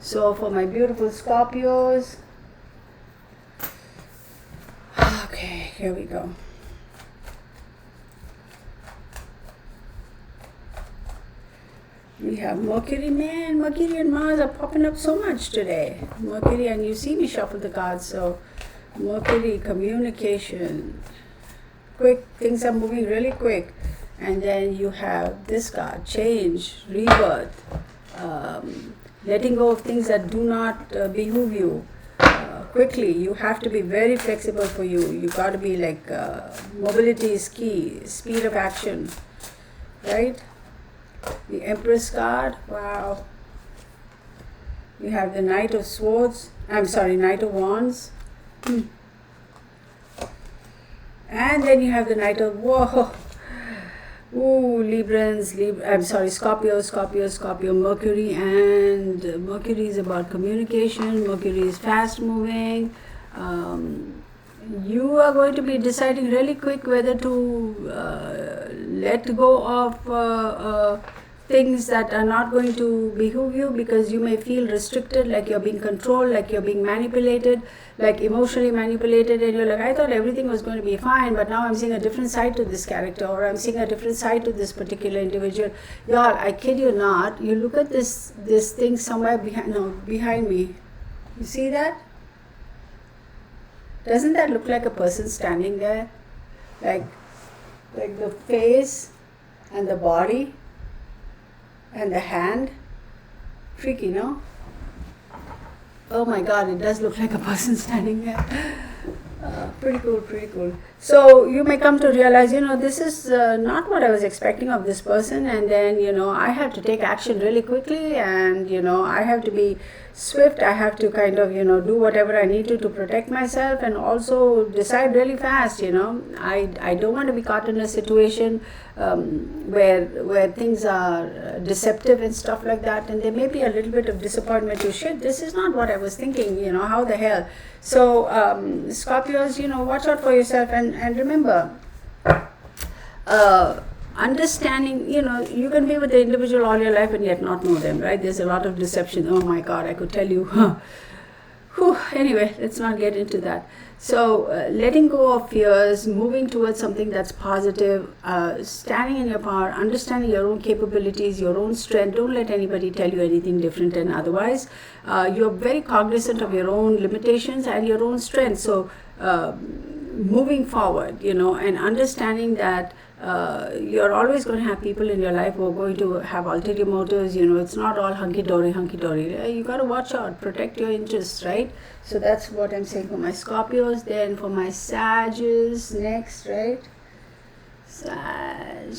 So for my beautiful Scorpios, okay, here we go. We have Mercury, man. Mercury and Mars are popping up so much today. Mercury, and you see me shuffle the cards, so Mercury, communication, quick, things are moving really quick. And then you have this card, change, rebirth, letting go of things that do not behoove you. Quickly, you have to be very flexible for you. You got to be like, mobility is key, speed of action, right? The Empress card, wow. We have the Knight of Swords, Knight of Wands. And then you have the Knight of, whoa. Ooh, Scorpio, Mercury, and Mercury is about communication, Mercury is fast moving. You are going to be deciding really quick whether to let go of things that are not going to behoove you, because you may feel restricted, like you're being controlled, like you're being manipulated, like emotionally manipulated, and you're like, I thought everything was going to be fine, but now I'm seeing a different side to this character, or I'm seeing a different side to this particular individual. Y'all, I kid you not, you look at this thing somewhere behind me. You see that? Doesn't that look like a person standing there? Like the face and the body and the hand? Freaky, no? Oh my God, it does look like a person standing there. Pretty cool. So you may come to realize, this is not what I was expecting of this person, and then, I have to take action really quickly, and, I have to be swift. I have to kind of, do whatever I need to protect myself, and also decide really fast. I don't want to be caught in a situation where things are deceptive and stuff like that, and there may be a little bit of disappointment to shit. This is not what I was thinking. How the hell? So Scorpios, watch out for yourself, and remember, understanding, you can be with the individual all your life and yet not know them, right? There's a lot of deception. Oh my God, I could tell you. Anyway, let's not get into that. So letting go of fears, moving towards something that's positive, standing in your power, understanding your own capabilities, your own strength. Don't let anybody tell you anything different and otherwise. You're very cognizant of your own limitations and your own strengths. So moving forward, and understanding that you're always going to have people in your life who are going to have ulterior motives. It's not all hunky-dory. You got to watch out, protect your interests, right? So that's what I'm saying for my Scorpios. Then for my Sages next, right? Sag.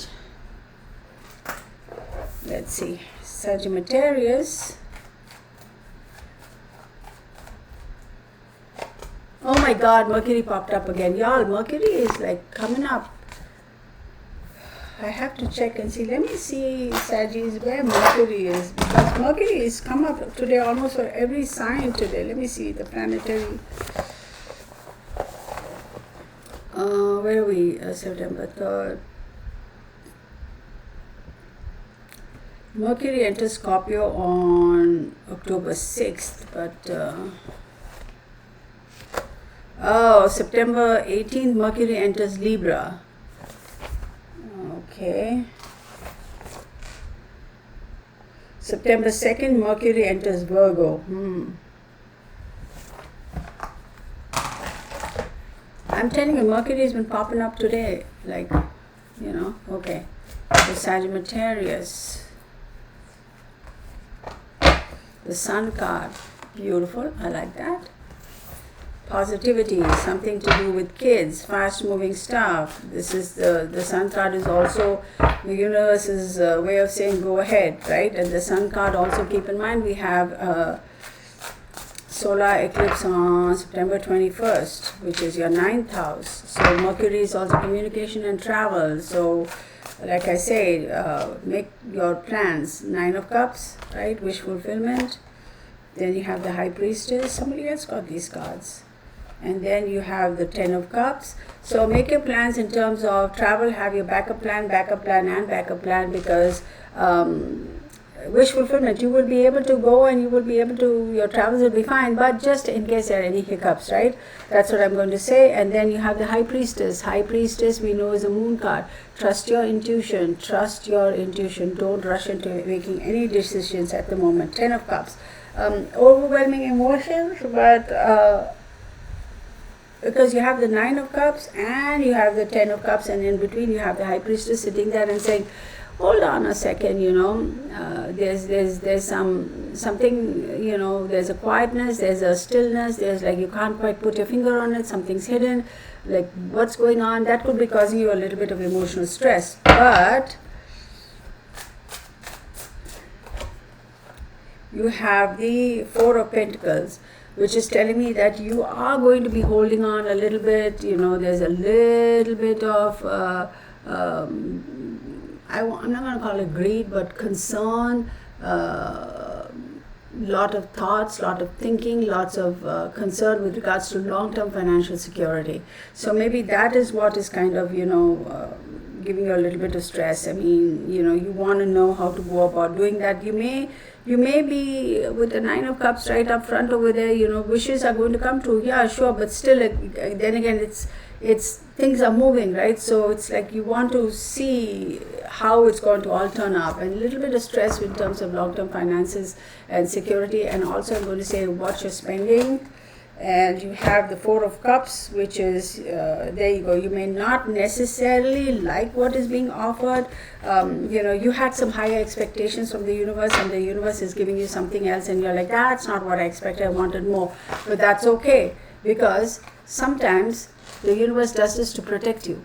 Let's see. Sagittarius. Oh my God, Mercury popped up again. Y'all, Mercury is like coming up. I have to check and see. Let me see, Saggies, where Mercury is. Because Mercury is come up today almost for every sign today. Let me see the planetary. Where are we? September 3rd. Mercury enters Scorpio on October 6th. But September 18th, Mercury enters Libra. Okay. September 2nd, Mercury enters Virgo. I'm telling you, Mercury has been popping up today. Like, okay. The Sagittarius. The Sun card. Beautiful. I like that. Positivity, something to do with kids, fast-moving stuff. This is the Sun card is also the universe's way of saying go ahead, right? And the Sun card also, keep in mind, we have solar eclipse on September 21st, which is your 9th house. So Mercury is also communication and travel. So like I say, make your plans. 9 of Cups, right? Wish fulfillment. Then you have the High Priestess. Somebody else got these cards. And then you have the 10 of Cups. So make your plans in terms of travel. Have your backup plan, because wish fulfillment. You will be able to go and you will be able to, your travels will be fine, but just in case there are any hiccups, right? That's what I'm going to say. And then you have the High Priestess. High Priestess, we know, is a moon card. Trust your intuition. Trust your intuition. Don't rush into making any decisions at the moment. 10 of Cups. Overwhelming emotions, but because you have the 9 of Cups and you have the 10 of Cups, and in between you have the High Priestess sitting there and saying, hold on a second, there's something, there's a quietness, there's a stillness, there's like you can't quite put your finger on it, something's hidden, like what's going on. That could be causing you a little bit of emotional stress. But you have the 4 of Pentacles, which is telling me that you are going to be holding on a little bit. There's a little bit of I'm not going to call it greed, but concern, lot of thoughts, lot of thinking, lots of concern with regards to long-term financial security. So maybe that is what is kind of, giving you a little bit of stress. I mean, you want to know how to go about doing that. You may be with the 9 of Cups right up front over there, wishes are going to come true. Yeah, sure, but still, then again, it's things are moving, right? So it's like you want to see how it's going to all turn up, and a little bit of stress in terms of long-term finances and security. And also I'm going to say watch your spending. And you have the 4 of Cups, which is, there you go, you may not necessarily like what is being offered. You had some higher expectations from the universe, and the universe is giving you something else, and you're like, that's not what I expected, I wanted more. But that's okay, because sometimes the universe does this to protect you.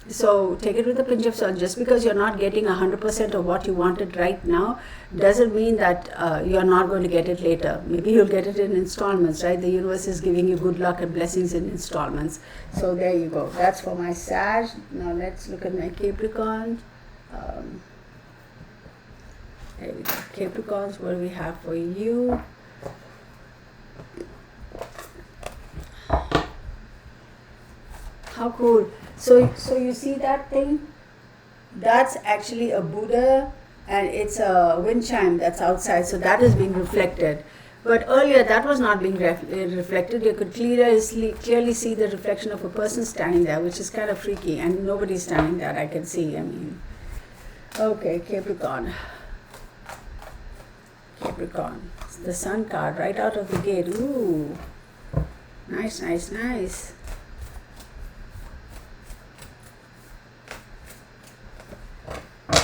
So take it with a pinch of salt. Just because you're not getting 100% of what you wanted right now doesn't mean that you're not going to get it later. Maybe you'll get it in installments, right? The universe is giving you good luck and blessings in installments. So there you go. That's for my Sag. Now let's look at my Capricorn. There we go. Capricorns, what do we have for you? How cool. So you see that thing? That's actually a Buddha, and it's a wind chime that's outside, so that is being reflected. But earlier that was not being reflected. You could clearly see the reflection of a person standing there, which is kind of freaky, and nobody's standing there, I can see. I mean, okay, Capricorn. It's the Sun card right out of the gate. Ooh, nice.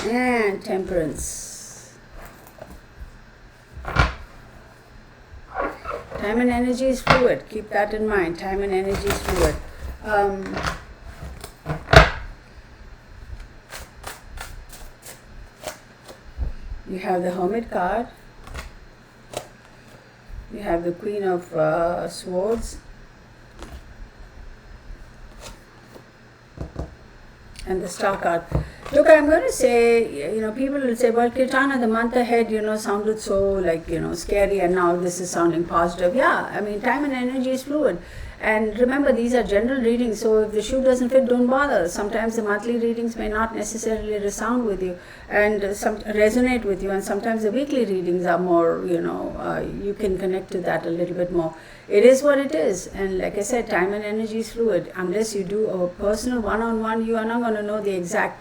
And Temperance. Time and energy is fluid. Keep that in mind. Time and energy is fluid. You have the Hermit card. You have the Queen of Swords. And the Star card. Look, I'm going to say, people will say, well, Kirtana, the month ahead, sounded so scary, and now this is sounding positive. Yeah, I mean, time and energy is fluid. And remember, these are general readings, so if the shoe doesn't fit, don't bother. Sometimes the monthly readings may not necessarily resound with you and resonate with you, and sometimes the weekly readings are more, you can connect to that a little bit more. It is what it is, and like I said, time and energy is fluid. Unless you do a personal one-on-one, you are not going to know the exact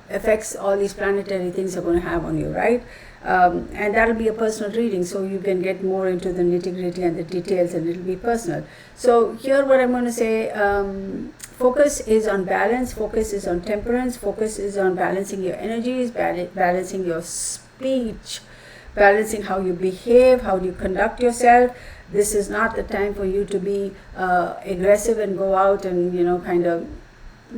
effects all these planetary things are going to have on you, right? And that'll be a personal reading, so you can get more into the nitty-gritty and the details, and it'll be personal. So here what I'm going to say, focus is on balance, focus is on temperance, focus is on balancing your energies, balancing your speech, balancing how you behave, how you conduct yourself. This is not the time for you to be aggressive and go out and kind of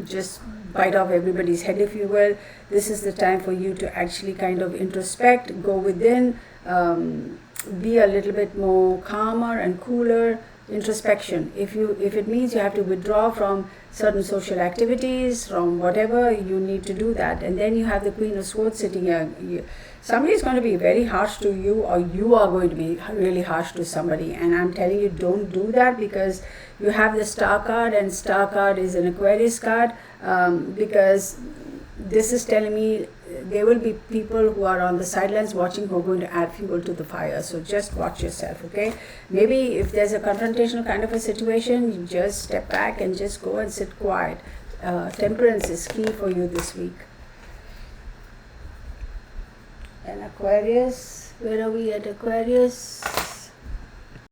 just bite off everybody's head, if you will. This is the time for you to actually kind of introspect, go within, be a little bit more calmer and cooler, introspection. If it means you have to withdraw from certain social activities, from whatever, you need to do that. And then you have the Queen of Swords sitting here. Somebody is going to be very harsh to you, or you are going to be really harsh to somebody. And I'm telling you, don't do that, because you have the Star card, and Star card is an Aquarius card, because this is telling me there will be people who are on the sidelines watching, who are going to add fuel to the fire. So just watch yourself, okay? Maybe if there's a confrontational kind of a situation, you just step back and just go and sit quiet. Temperance is key for you this week. And Aquarius, where are we at Aquarius?